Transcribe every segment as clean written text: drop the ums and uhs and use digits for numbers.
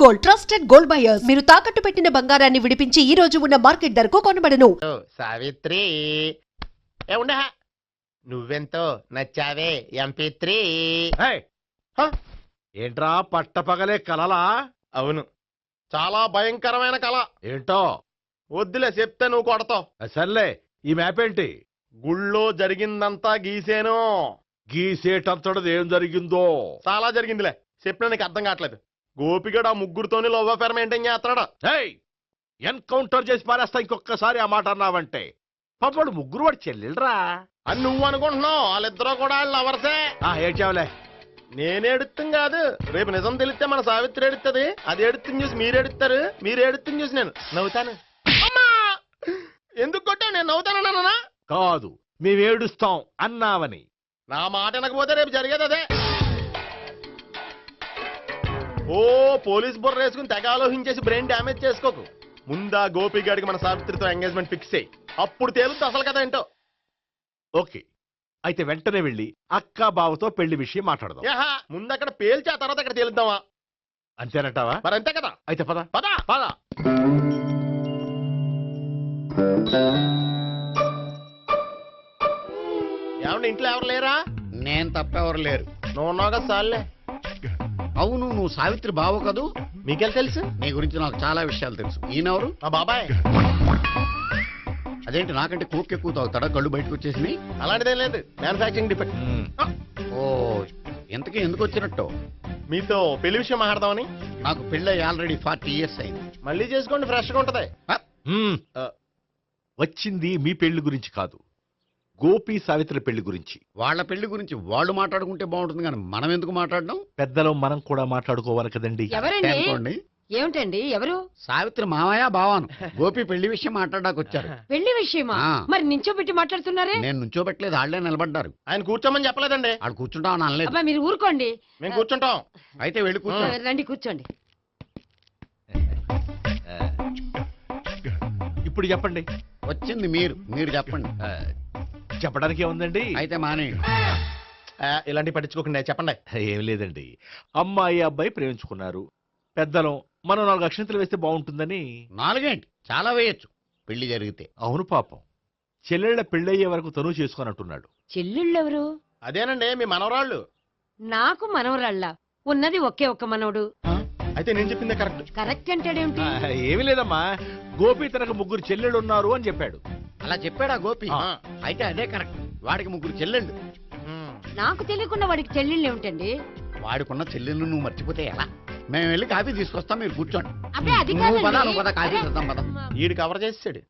Gold trusted gold buyers. మీరు తాకట్టు పెట్టిన బంగారాన్ని విడిపించి ఈ రోజు ఉన్న మార్కెట్ ధరకు కొనబడను. సావిత్రి ఉండ నువ్వెంతో నచ్చావే ఎంపీ3. ఏంట్రా పట్టపగలే కలలా? అవును, చాలా భయంకరమైన కళ. ఏంటో వద్దులే, చెప్తే నువ్వు కొడతావు. సర్లే, ఈ మ్యాప్ ఏంటి? గుళ్ళో జరిగిందంతా గీసేను. గీసేటంతటది ఏం జరిగిందో? చాలా జరిగిందిలే, చెప్పినా నీకు అర్థం కావట్లేదు. గోపిగడు ఆ ముగ్గురుతోని లవ్ అఫేర్ మెయింటైన్ చేస్తున్నాడు. ఎన్కౌంటర్ చేసి పారేస్తా ఇంకొకసారి ఆ మాట అన్నావంటే. పాపడు ముగ్గురు వాడు చెల్లెలరా అని నువ్వు అనుకుంటున్నావు, వాళ్ళిద్దరూ కూడా వాళ్ళు లవర్సే. ఏడ్చావులే. నేనే ఎడుతుంది కాదు, రేపు నిజం తెలిస్తే మన సావిత్రి ఎడుతుంది. అది ఎడుతుంది చూసి మీరు ఎడుతారు, మీరు ఎడుతుంది చూసి నేను నవ్వుతాను. అమ్మా, ఎందుకు కొట్టా? నేను నవ్వుతానన్నా కాదు, మేమేడుస్తాం అన్నావని. నా మాట అనకపోతే రేపు జరిగేది అదే. ఓ పోలీస్ బుర్ర వేసుకుని తెగ ఆలోచించేసి బ్రెయిన్ డ్యామేజ్ చేసుకోకు. ముందా గోపిగాడికి మన సావిత్రితో ఎంగేజ్మెంట్ ఫిక్స్ అయ్యి అప్పుడు తేలుతుంది అసలు కదా ఏంటో. ఓకే, అయితే వెంటనే వెళ్ళి అక్క బావతో పెళ్లి విషయం మాట్లాడదాం. ముందు అక్కడ పేల్చి ఆ తర్వాత అక్కడ తేలుద్దామా? అంతేనంటావా? మరి అంతే కదా. అయితే పద పద పద. ఏమంటే ఇంట్లో ఎవరు లేరా? నేను తప్పెవరు లేరు. నువ్వు ఉన్నావు కదా సార్లే. అవును, నువ్వు సావిత్రి బావ కదూ? మీకెళ్ళి తెలుసు? నీ గురించి నాకు చాలా విషయాలు తెలుసు. ఈయనెవరు? మా బాబాయ్. అదేంటి నాకంటే కోక్ ఎక్కువ తాగుతాడా? కళ్ళు బయటకు వచ్చేసినాయి. అలాంటిదేం లేదు, మ్యానుఫాక్చరింగ్ డిఫెక్ట్. ఓ, ఎంతకీ ఎందుకు వచ్చినట్టు? మీతో పెళ్లి విషయం మాట్లాడదామని. నాకు పెళ్ళి ఆల్రెడీ 40 years అయింది. మళ్ళీ చేసుకోండి, ఫ్రెష్ గా ఉంటది. వచ్చింది మీ పెళ్లి గురించి కాదు, గోపి సావిత్రి పెళ్లి గురించి. వాళ్ళ పెళ్లి గురించి వాళ్ళు మాట్లాడుకుంటే బాగుంటుంది, కానీ మనం ఎందుకు మాట్లాడడం? పెద్దలో మనం కూడా మాట్లాడుకోవాలి కదండి. అనుకోండి. ఏమిటండి? ఎవరు? సావిత్రి మామయ్య బావాను. గోపి పెళ్లి విషయం మాట్లాడడానికి వచ్చారు. పెళ్లి విషయమా? మరి నించోబెట్టి మాట్లాడుతున్నారే? నేను నుంచోబెట్టలేదు, ఆళ్లే నిలబడ్డారు. ఆయన కూర్చోమని చెప్పలేదండి. ఆడు కూర్చుంటామని అనలేదు. అబ్బా, మీరు ఊరుకోండి. మేము కూర్చుంటాం. అయితే వెళ్ళి కూర్చోండి. రండి కూర్చోండి. ఇప్పుడు చెప్పండి. వచ్చింది మీరు చెప్పండి. చెప్పడానికి ఏముందండి? అయితే మానే. ఇలాంటివి పట్టించుకోకుండా చెప్పండి. ఏం లేదండి, అమ్మాయి అబ్బాయి ప్రేమించుకున్నారు. పెద్దలం మనం 4 అక్షంతలు వేస్తే బాగుంటుందని. 4 ఏంటి, చాలా వేయచ్చు పెళ్లి జరిగితే. అవును, పాపం చెల్లెళ్ళ పెళ్ళయ్యే వరకు తను చేసుకున్నట్టున్నాడు. చెల్లెళ్ళెవరు? అదేనండి మీ మనవరాళ్ళు. నాకు మనవరాళ్ళ ఉన్నది ఒకే ఒక్క మనవడు. అయితే నేను చెప్పిందే కరెక్ట్. కరెక్ట్ అంటాడేమిటి? ఏమి లేదమ్మా, గోపి తనకు 3 చెల్లెళ్ళు ఉన్నారు అని చెప్పాడు. అలా చెప్పాడా గోపి? అయితే అదే కరెక్ట్. వాడికి 3 చెల్లెళ్ళు. నాకు తెలియకుండా వాడికి చెల్లెళ్ళు ఏమిటండి? వాడికున్న చెల్లెళ్ళు నువ్వు మర్చిపోతే ఎలా? మేము వెళ్ళి కాఫీ తీసుకొస్తాం, మీరు కూర్చోండి. అబ్బే, అది నువ్వు పద, కాదండి. నువ్వు పద, కాఫీ చేద్దాం పద. ఈడు కవర్ చేసాడు.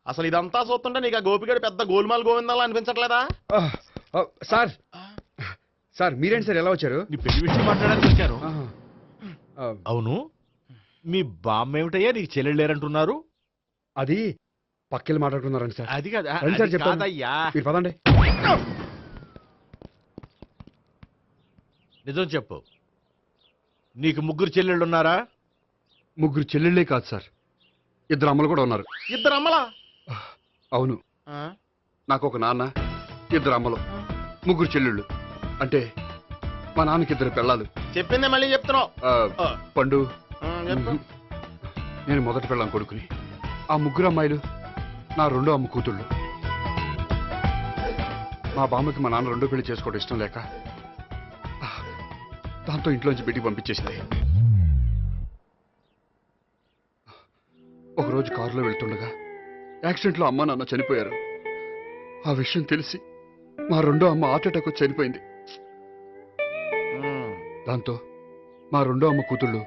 అసలు ఇదంతా చూస్తుంటే నీకు ఆ గోపిగడు పెద్ద గోల్మాల్ గోవిందాలు అనిపించట్లేదా? సార్ సార్ మీరేంటి సార్ ఎలా వచ్చారు? నీ పెళ్లి విషయం మాట్లాడడానికి వచ్చాను. అవును, మీ బామ్మ ఏమిటయ్యా నీకు చెల్లెళ్ళు లేరంటున్నారు? అది పక్కెళ్ళి మాట్లాడుకున్నారండి సార్. అది కాదు, రండి సార్, అది చెప్తాను. కాదయ్యా. మీరు పదండి. నిజం చెప్పు, నీకు 3 చెల్లెళ్ళు ఉన్నారా? 3 చెల్లెళ్ళే కాదు సార్, 2 అమ్మలు కూడా ఉన్నారు. 2 అమ్మలా? అవును, నాకు ఒక నాన్న, 2 అమ్మలు, 3 చెల్లెళ్ళు. అంటే మా నాన్నకి 2 పెళ్ళాలు. చెప్పిందే మళ్ళీ చెప్తున్నావు. పండు, చెప్పు. నేను మొదటి పెళ్ళాం కొడుకుని. ఆ 3 అమ్మాయిలు నా 2వ అమ్మ కూతుళ్ళు. మా బామ్మకి మా నాన్న 2వ పెళ్లి చేసుకోవడం ఇష్టం లేక దాంతో ఇంట్లోంచి బయటికి పంపించేసింది. ఒకరోజు కారులో వెళ్తుండగా యాక్సిడెంట్లో అమ్మ నాన్న చనిపోయారు. ఆ విషయం తెలిసి మా 2వ అమ్మ హార్ట్ అటాక్ వచ్చి చనిపోయింది. దాంతో మా 2వ అమ్మ కూతుళ్ళు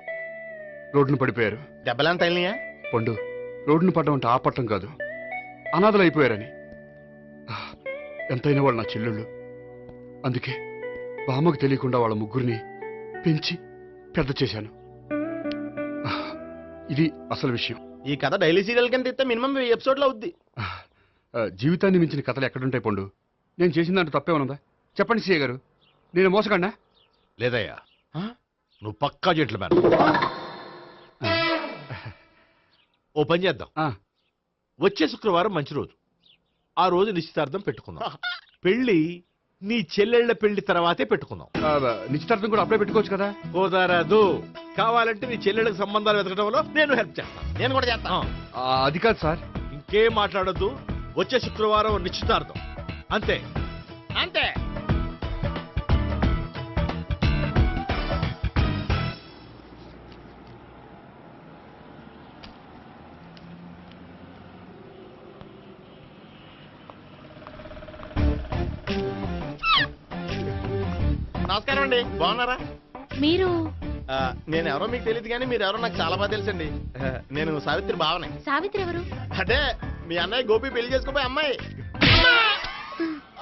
రోడ్డును పడిపోయారు. దెబ్బలంత అయినాయా? పండు, రోడ్డును పడ్డం అంటే ఆ పట్టం కాదు, అనాథలు అయిపోయారని. ఎంతైనా వాళ్ళు నా చెల్లెళ్ళు. అందుకే బామ్మకు తెలియకుండా వాళ్ళ 3 పెంచి పెద్ద చేశాను. ఇది అసలు విషయం. ఈ కథ డైలీ సీరియల్ కింద ఇస్తే మినిమం 10 ఎపిసోడ్లు అవుద్ది. జీవితాన్ని మించిన కథలు ఎక్కడుంటాయి పండు? నేను చేసిన దాంట్లో తప్పేమనుందా? చెప్పండి సీఏ గారు, నేను మోసగండా? లేదయ్యా, నువ్వు పక్కా చెట్లు మేన. ఓ పని చేద్దాం, వచ్చే శుక్రవారం మంచి రోజు, ఆ రోజు నిశ్చితార్థం పెట్టుకుందాం. పెళ్లి నీ చెల్లెళ్ల పెళ్లి తర్వాతే పెట్టుకుందాం. నిశ్చితార్థం కూడా అప్పుడే పెట్టుకోవచ్చు కదా? కుదరదు, కావాలంటే నీ చెల్లెళ్ళకి సంబంధాలు వెతకడంలో నేను హెల్ప్ చేస్తాను. నేను కూడా చేస్తాను. అది కాదు సార్. ఇంకేం మాట్లాడొద్దు. వచ్చే శుక్రవారం నిశ్చితార్థం, అంతే. అంతే. నమస్కారం అండి, బాగున్నారా? మీరు నేను ఎవరో మీకు తెలియదు కానీ మీరు ఎవరో నాకు చాలా బాగా తెలుసండి. నేను సావిత్రి భావనే. సావిత్రి ఎవరు? అదే మీ అన్నయ్య గోపి పెళ్లి చేసుకోపోయి అమ్మాయి.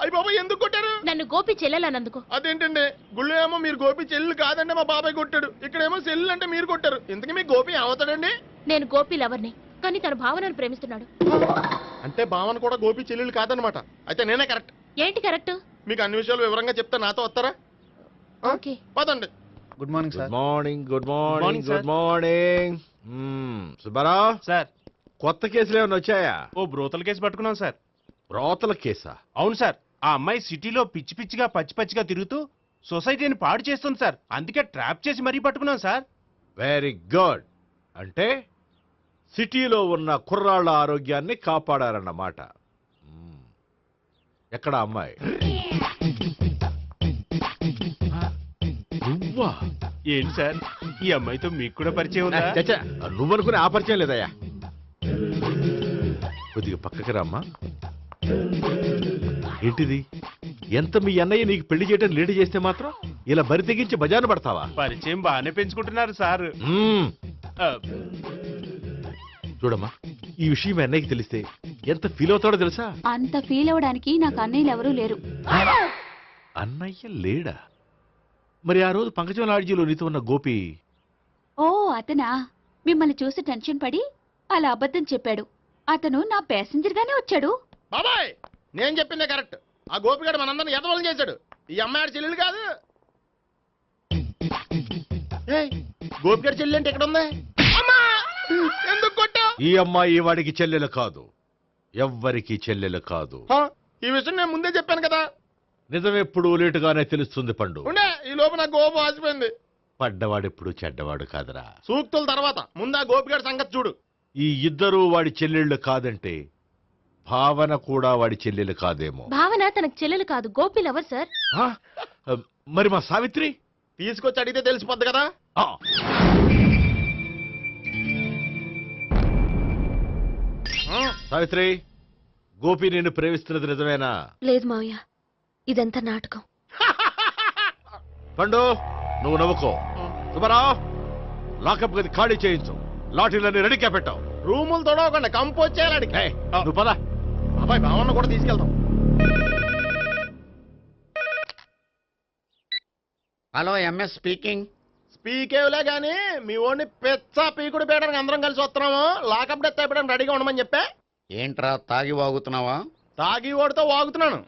అయ్యి బాబాయ్, ఎందుకు కొట్టారు? నన్ను గోపి చెల్లెలన్నందుకు. అదేంటండి, గుళ్ళు ఏమో మీరు గోపి చెల్లు కాదండి మా బాబాయ్ కొట్టాడు, ఇక్కడేమో చెల్లు అంటే మీరు కొట్టారు. ఇంతకీ మీ గోపి ఏమవుతాడండి? నేను గోపి లవర్ని, కానీ తన భావనను ప్రేమిస్తున్నాడు. అంటే భావన కూడా గోపి చెల్లెలు కాదనమాట. అయితే నేనే కరెక్ట్. ఏంటి కరెక్ట్? మీకు అన్ని విషయాలు వివరంగా చెప్తా, నాతో వస్తారా? ఓకే. పదండి. Good morning good sir. Morning. Good morning. Morning, sir. Good morning. Subbarao, sir, కొత్త కేసులు ఏమైనా వచ్చాయా? ఓ బ్రోతల కేసు పట్టుకున్నాం సార్. రోతల కేసా? అవును సార్, ఆ అమ్మాయి సిటీలో పిచ్చి పిచ్చిగా పచ్చి పచ్చిగా తిరుగుతూ సొసైటీని పాడు చేస్తుంది సార్. అందుకే ట్రాప్ చేసి మరీ పట్టుకున్నాం సార్. Very good. అంటే సిటీలో ఉన్న కుర్రాళ్ళ ఆరోగ్యాన్ని కాపాడారన్నమాట. ఎక్కడ అమ్మాయి? నువ్వా? ఏంటి సార్, ఈ అమ్మాయితో మీకు కూడా పరిచయం ఉందా? చచ్చా, నువ్వనుకునే ఆ పరిచయం లేదయ్యా. కొద్దిగా పక్కకి రామ్మా. ఏంటిది? ఎంత మీ అన్నయ్య నీకు పెళ్లి చేయడం లేట్ చేస్తే మాత్రం ఇలా బరి తెగించి బజారు పడతావా? పరిచయం బాగానే పెంచుకుంటున్నారు సార్. ఆ, చూడమ్మా, ఈ విషయం మీ అన్నయ్యకి తెలిస్తే ఎంత ఫీల్ అవుతాడో తెలుసా? అంత ఫీల్ అవడానికి నాకు అన్నయ్యలు ఎవరూ లేరు. అన్నయ్య లేడా? మరి ఆ రోజు పంకజం లాడ్జీలో నీతో ఉన్న గోపి? ఓ అతనా? మిమ్మల్ని చూసి టెన్షన్ పడి అలా అబద్ధం చెప్పాడు. అతను నా ప్యాసింజర్ గానే వచ్చాడు. బాబాయ్, నేను చెప్పిందే కరెక్ట్. ఆ గోపిగాడు మనందరిని ఎదవలం చేశాడు. ఈ అమ్మాయి చెల్లెలు కాదు. గోపిగాడి చెల్లి అంటే ఎక్కడ ఉంది? అమ్మా! ఎందుకు కొట్టా? ఈ అమ్మాయి వాడికి చెల్లెలు కాదు, ఎవ్వరికి చెల్లెలు కాదు. ఈ విషయం నేను ముందే చెప్పాను కదా. నిజమెప్పుడు లేటుగానే తెలుస్తుంది పండు. ఉండే, ఈ లోపు నాకు గోపం ఆసిపోయింది. పడ్డవాడెప్పుడు చెడ్డవాడు కాదురా. సూక్తుల తర్వాత ముందు ఆ గోపిగాడి సంగతి చూడు. ఈ ఇద్దరూ వాడి చెల్లెళ్ళు కాదంటే భావన కూడా వాడి చెల్లెలు కాదేమో. భావన తనకు చెల్లెలు కాదు, గోపి లవర్ సార్. ఆ? మరి మా సావిత్రి? తీసుకొచ్చి అడిగితే తెలిసిపోద్ది కదా. ఆ. సావిత్రి, గోపి నిన్ను ప్రేమిస్తున్నది నిజమేనా? లేదు మావయ్య, ఇదంతా నాటకం. పండు, నువ్వు నవ్వుకో. సుబ్బారావు, లాకప్ గది ఖాళీ చేయించు. లాఠీలన్నీ రెడీగా పెట్టావు. రూములు తొడవకుండా కంపోజ్ చేయాలి అడిగి. ఏయ్, నువ్వు పద. అబ్బాయి భావన కూడా తీసుకెళ్తాం. Hello, MS speaking. స్పీకేవ్లే గానీ మీ ఓడిని పెచ్చ పీకుడు పేయడానికి అందరం కలిసి వస్తున్నాము. లాకప్ డెత్ అయిపోయడానికి రెడీగా ఉండమని చెప్పా. ఏంట్రా తాగి వాగుతున్నావా? తాగి ఓడితో వాగుతున్నాను.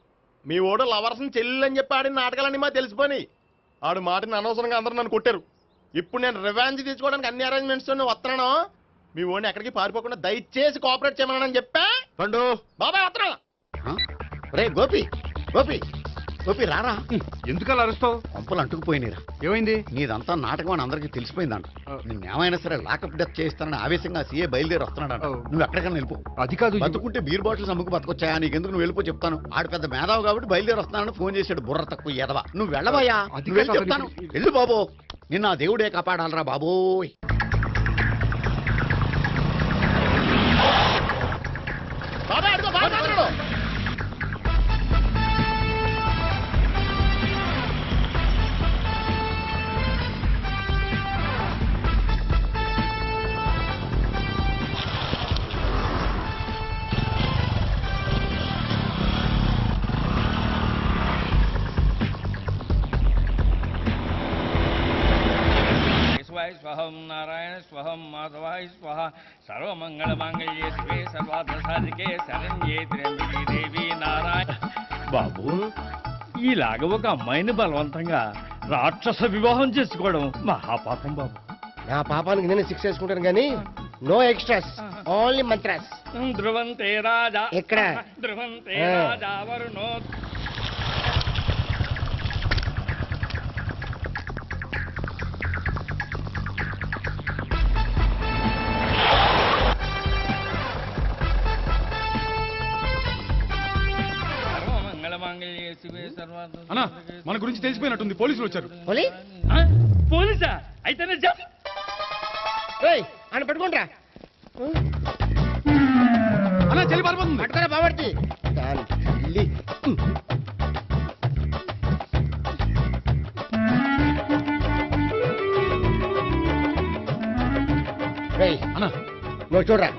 మీ ఓడు లవర్స్ని చెల్లెలు అని చెప్పి ఆడిన నాటకాలన్నీ మా తెలిసిపోయి ఆడు మాటని అనవసరంగా అందరూ నన్ను కొట్టారు. ఇప్పుడు నేను రివెంజ్ తీసుకోవడానికి అన్ని అరేంజ్మెంట్స్ వస్తున్నాను. మీ ఓడిని ఎక్కడికి పారిపోకుండా దయచేసి కోఆపరేట్ చేయమని చెప్పా. పండు, బాబాయ్ వస్తున్నా. రే గోపి, గోపి, గోపి రారా. ఎందుకలా అరుస్తావు? పంపులు అంటుకుపోయినరా. ఏమైంది? నీదంతా నాటకం అని అందరికీ తెలిసిపోయిందంట. నిన్నేమైనా సరే లాకప్ డెత్ చేస్తానని ఆవేశంగా సీఏ బయలుదేరి వస్తున్నాడంట. నువ్వు ఎక్కడికైనా వెళ్ళిపో. అది కాదు. బతుకుంటే బీర్ బాటిల్స్ అమ్ముకు బతకొచ్చాయా? నీకెందుకు? నువ్వు వెళ్ళిపో చెప్తాను. ఆడు పెద్ద మేధావు కాబట్టి బయలుదేరి వస్తున్నానని ఫోన్ చేశాడు. బుర్ర తక్కువ ఎదవా. నువ్వు వెళ్ళవయ్యా. అది నువ్వు వెళ్ళి కాదు, చెప్తాను. అది- వెళ్ళు బాబో. నిన్న ఆ దేవుడే కాపాడాలరా బాబోయ్. బాబాయ్ అడుగు, బాబాయ్ అడుగు. స్వహం నారాయణ స్వహం మాధవాయ స్వహ సర్వమంగళమాంగళ్యే శివే సర్వార్థ సాధికే శరణ్యే త్ర్యంబకే దేవి నారాయణ. బాబు, ఇలాగ ఒక అమ్మాయిని బలవంతంగా రాక్షస వివాహం చేసుకోవడం మహాపాపం బాబు. నా పాపానికి నేను శిక్ష చేసుకుంటాను కానీ నో ఎక్స్ట్రాస్, ఓన్లీ మంత్రాస్. ధ్రువంతే రాజా ఎక్కడ? ధ్రువంతే రాజా వరుణో. మన గురించి తెలిసిపోయినట్టుంది, పోలీసులు వచ్చారు. ఆ? పోలీసా అయితేనే జప్ అని పెట్టుకుంటా అలా చెల్లి పారిపోతుంది. పట్టుకోరా బాబర్తి అన్నా నువ్వు చూడరా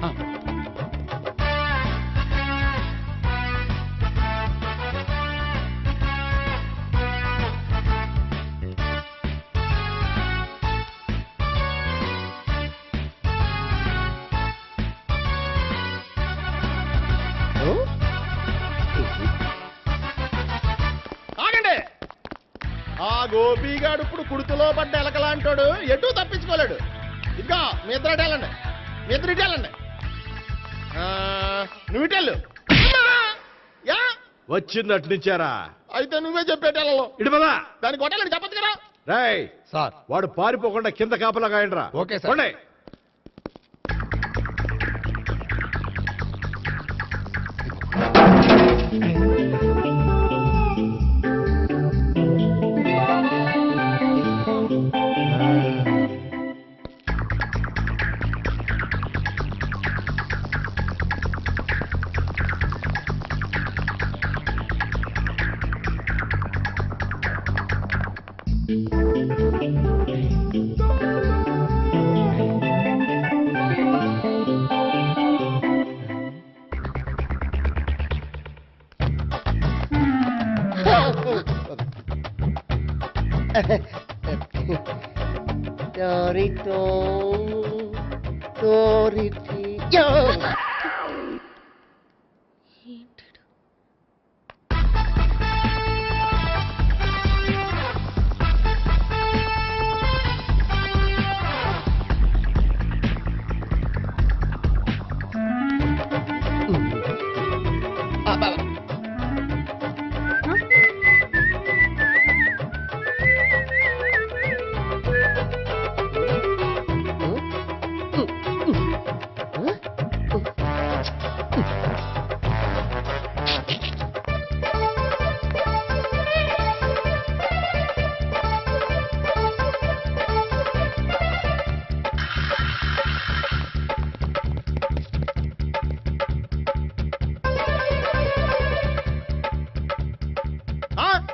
ఆగండి. ఆ గోపిగాడు ఇప్పుడు కుడుతులో పడ్డ ఎలకలాంటాడు, ఎటు తప్పించుకోలేడు. ఇంకా మీ ఇద్దరు ఇటెళ్ళండి, మీ ఇద్దరు ఇటెళ్ళండి. నువ్వు ఇటెళ్ళు. యా వచ్చింది అటు నుంచారా? అయితే నువ్వే చెప్పేటెళ్ళలో ఇటు పదా. దాన్ని కొట్టాలని చెప్పదు కదా. రేయ్ సార్ వాడు పారిపోకుండా కింద కాపలా కాయండిరా. Okay sir. పోండి.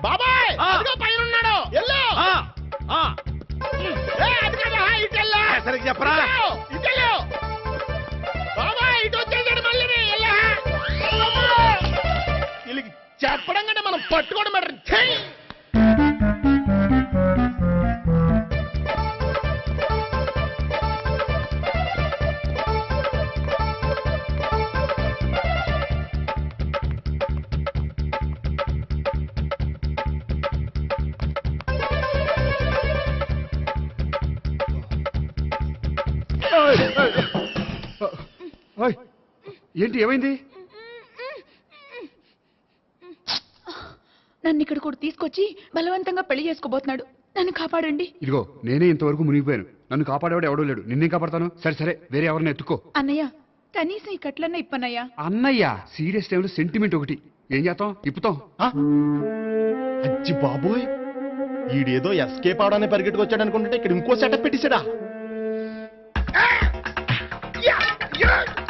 బాబాయ్ పైన ఉన్నాడు. ఎల్లో సరిగ్గా చెప్పరా? ఇటెళ్ళు బాబాయ్, ఇటు వచ్చేసాడు మళ్ళీ. వీళ్ళకి చెప్పడం కంటే మనం పట్టుకోవడం బెటర్. ఓయ్, ఏంటి ఏమైంది? నన్ను ఇక్కడ కూడా తీసుకొచ్చి బలవంతంగా పెళ్లి చేసుకోబోతున్నాడు. నన్ను కాపాడండి. ఇదిగో నేనే ఇంతవరకు మునిగిపోయాను. నన్ను కాపాడేవాడు ఎవడో లేడు. నిన్నే కాపాడతాను. సరే సరే, వేరే ఎవరిని ఎత్తుకో. అన్నయ్య, కనీసం ఈ కట్లన్నా ఇప్పన్నయ్యా. అన్నయ్య సీరియస్ టైంలో సెంటిమెంట్ ఒకటి. ఏం చేస్తాం? ఇప్పుతాం. అచ్చి బాబోయ్, ఈడేదో ఎస్కేప్ అవడానికి పరిగెట్టుకొచ్చాడు అనుకుంటే ఇక్కడ ఇంకో సెటప్ పెట్టేశాడా?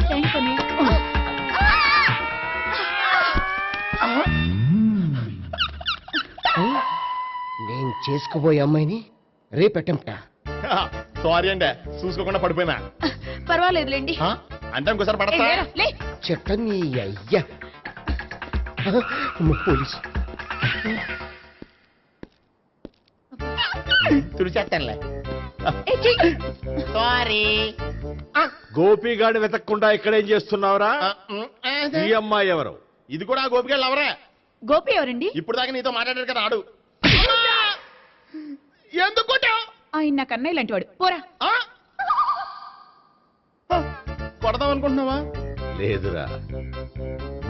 థ్యాంక్స్ అన్నయ్య. నేను చేసుకోబోయే అమ్మాయిని రేపెట్టంట. సారీ అండి, చూసుకోకుండా పడిపోయినా. పర్వాలేదులేండి. అంటే ఇంకోసారి పడతా. చెట్ట నీ అయ్యా పోలీసు తుడిచేస్తానులే. సారీ. గోపిగాడి వెతకకుండా ఇక్కడేం చేస్తున్నావురా? ఈ అమ్మాయి ఎవరు? ఇది కూడా ఆ గోపిగాళ్ళు ఎవరే? గోపి ఎవరండి? ఇప్పుడు దాకా నీతో మాట్లాడారు కదా ఆడు. ఎందుకు ఆయన నాకు అన్నయ్య లాంటి వాడు. పోరా. కొడదాం అనుకుంటున్నావా? లేదురా,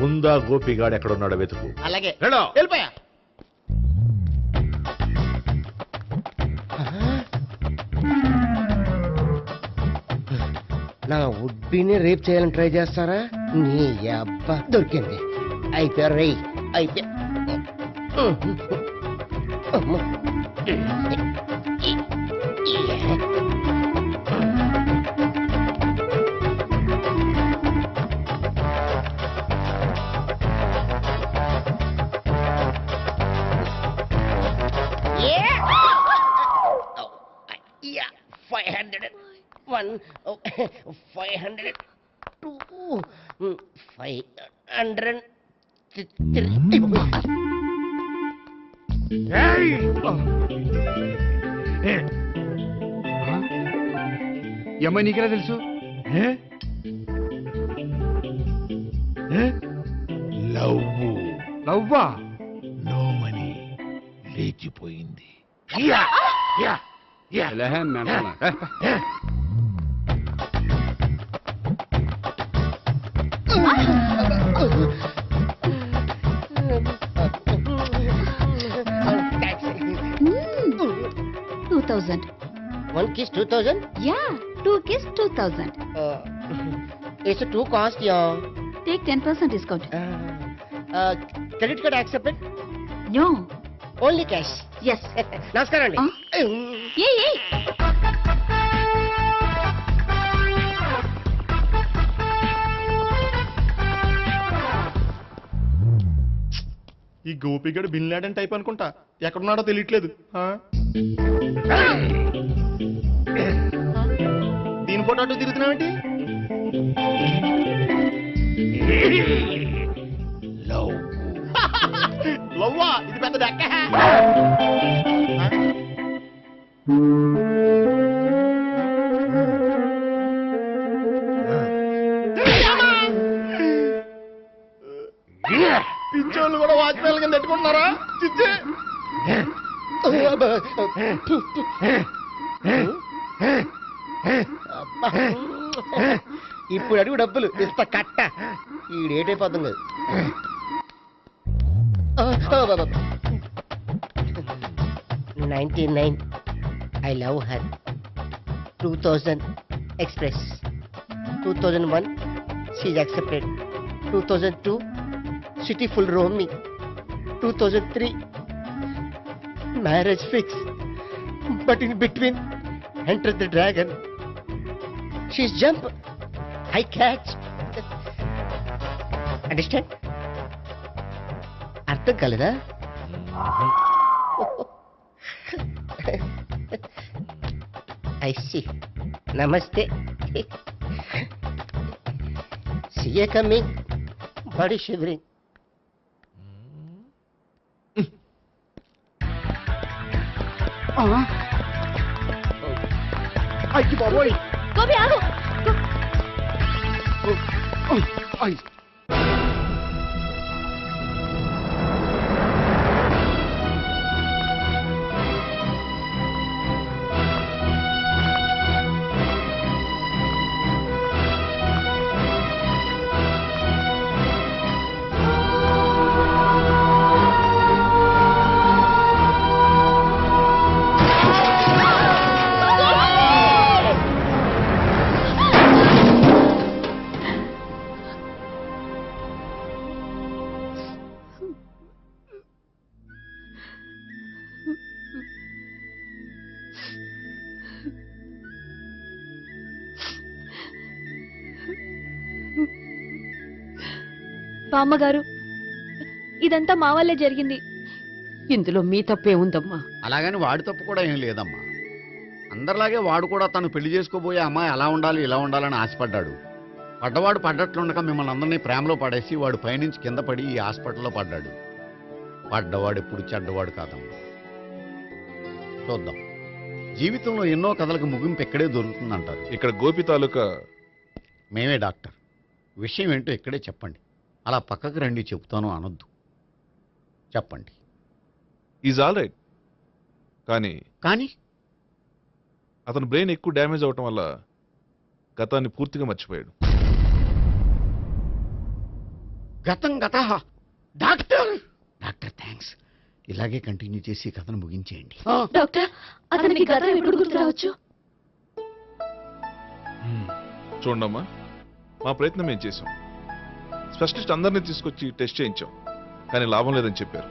ముందా గోపిగాడు ఎక్కడున్నాడో వెతుకు. అలాగే వెళ్ళో. వెళ్ళిపోయా. నా ఉడ్బీని రేప్ చేయాలని ట్రై చేస్తారా? నీ అబ్బా దొరికింది. అయిపోయారు రై. అయిపోయా. అమ్మా. Yeah, 501, 502, 503. ఈ అమ్మాయి నీకెలా తెలుసు? లవ్వా? నో మనీ లేచిపోయింది. $2,000. 1 kiss 2,000? Yeah, 2 kiss 2,000. It's a 2 cost, yeah. Take 10% discount. Credit card accepted? No. Only cash. Yes. నమస్కారం అండి. Hey. ఈ గోపిగడు బిన్ లాడెన్ టైప్ అనుకుంటా, ఎక్కడున్నాడో తెలియట్లేదు. దీని ఫోటో అటు తిరుగుతున్నావేంటి? లవ్వా? ఇది పెద్ద దక్క. పిచ్చోళ్ళు కూడా వాచ్మెన్ కింద పెట్టుకుంటున్నారా? చిచ్చే ఇప్పుడు అడుగు డబ్బులు ఇస్తా కట్ట. ఈ డేట్ అయిపోతుంది కదా. 99. I love her. 2000 express. 2001 she's accepted. 2002 city full roaming. 2003 marriage fix. But in between entered the dragon. She's jump, I catch. Understand? అర్థం కాలేదా? I see. Namaste. See you coming. Body shivering. అయ్యి బాబోయ్. గోపి ఆగు. అయ్యి. బామ్మగారు, ఇదంతా మా వల్లే జరిగింది. ఇందులో మీ తప్పే ఉందమ్మా. అలాగని వాడి తప్పు కూడా ఏం లేదమ్మా. అందరిలాగే వాడు కూడా తను పెళ్లి చేసుకోబోయే అమ్మాయి అలా ఉండాలి ఇలా ఉండాలని ఆశపడ్డాడు. పడ్డవాడు పడ్డట్లుండక మిమ్మల్ని అందరినీ ప్రేమలో పడేసి వాడు పైనుంచి కింద పడి ఈ హాస్పిటల్లో పడ్డాడు. పడ్డవాడు ఎప్పుడు చెడ్డవాడు కాదమ్మా. చూద్దాం, జీవితంలో ఎన్నో కథలకు ముగింపు ఎక్కడే దొరుకుతుందంటారు. ఇక్కడ గోపి తాలూకా మేమే డాక్టర్. విషయం ఏంటో ఇక్కడే చెప్పండి. అలా పక్కకు రండి చెప్తాను అనొద్దు. చెప్పండి. Is all right. కానీ అతను బ్రెయిన్ ఎక్కువ డ్యామేజ్ అవటం వల్ల గతాన్ని పూర్తిగా మర్చిపోయాడు. గతం గత. Doctor thanks. ఇలాగే కంటిన్యూ చేసి కథను ముగించేయండి. డాక్టర్, అతనికి గతం ఎప్పుడు గుర్తు రావచ్చు? చూడమ్మా, మా ప్రయత్నం మేము చేసాం. స్పెషలిస్ట్ అందరినీ తీసుకొచ్చి టెస్ట్ చేయించాం, కానీ లాభం లేదని చెప్పారు.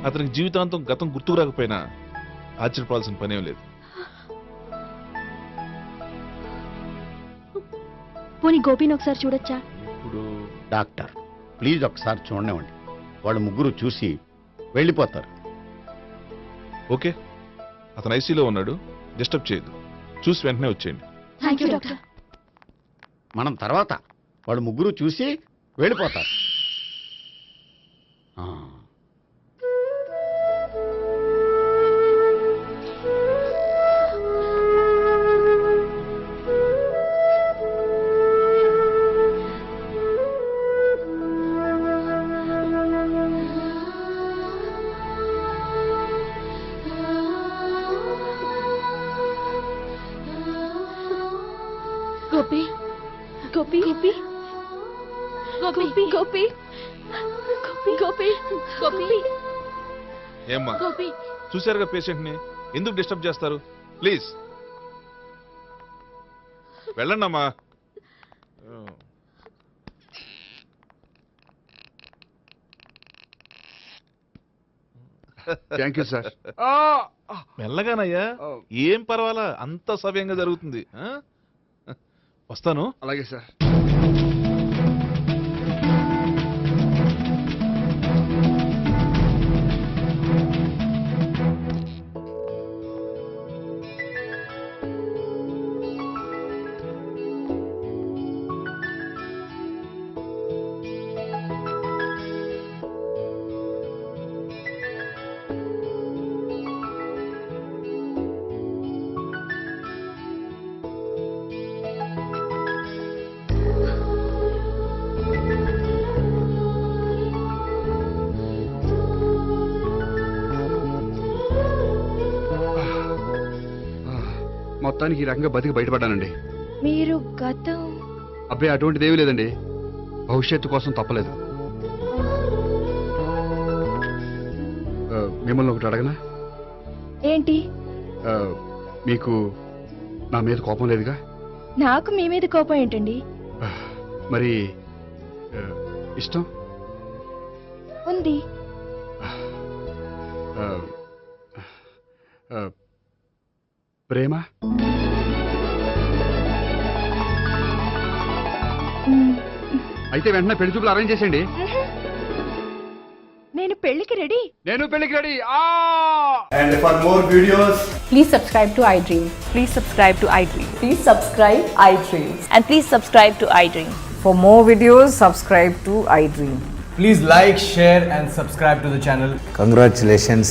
అతనికి జీవితాంతం గతం గుర్తుకు రాకపోయినా ఆశ్చర్యపడాల్సిన పనేం లేదు. పోనీ గోపిని ఒకసారి చూడొచ్చా? ఇప్పుడు డాక్టర్ ప్లీజ్ ఒకసారి చూడనివ్వండి. వాళ్ళు ముగ్గురు చూసి వెళ్ళిపోతారు. ఓకే, అతను ఐసీలో ఉన్నాడు, డిస్టర్బ్ చేయదు. చూసి వెంటనే వచ్చేయండి. Thank you doctor. మనం తర్వాత వాళ్ళు ముగ్గురు చూసి వెళ్ళిపోతారు. ఆ. గోపి గోపి గోపి గోపి గోపి గోపి గోపి ఏమ్మా గోపి చూశారుగా పేషెంట్ ని, ఎందుకు డిస్టర్బ్ చేస్తారు? ప్లీజ్ వెళ్ళండి అమ్మా. Thank you sir. మెల్లగానయ్యా, ఏం పర్వాలా, అంత సవ్యంగా జరుగుతుంది. ఆ? వస్తాను. అలాగే సార్. మొత్తానికి ఈ రకంగా బతికి బయటపడ్డానండి. మీరు గతం అబ్బాయి అటువంటిది ఏమీ లేదండి. భవిష్యత్తు కోసం తప్పలేదు. మిమ్మల్ని ఒకటి అడగనా? ఏంటి? మీకు నా మీద కోపం లేదుగా? నాకు మీ మీద కోపం ఏంటండి? మరి ఇష్టం ఉంది. ప్రేమ అయితే వెంటనే పెళ్లి చూపులు అరేంజ్ చేసేయండి. నేను పెళ్లికి రెడీ. నేను పెళ్లికి ready. And for more videos, please subscribe to iDream. Please subscribe to iDream. Please subscribe iDream. And please subscribe to iDream. For more videos, subscribe to iDream. please like, share and subscribe to the channel. Congratulations.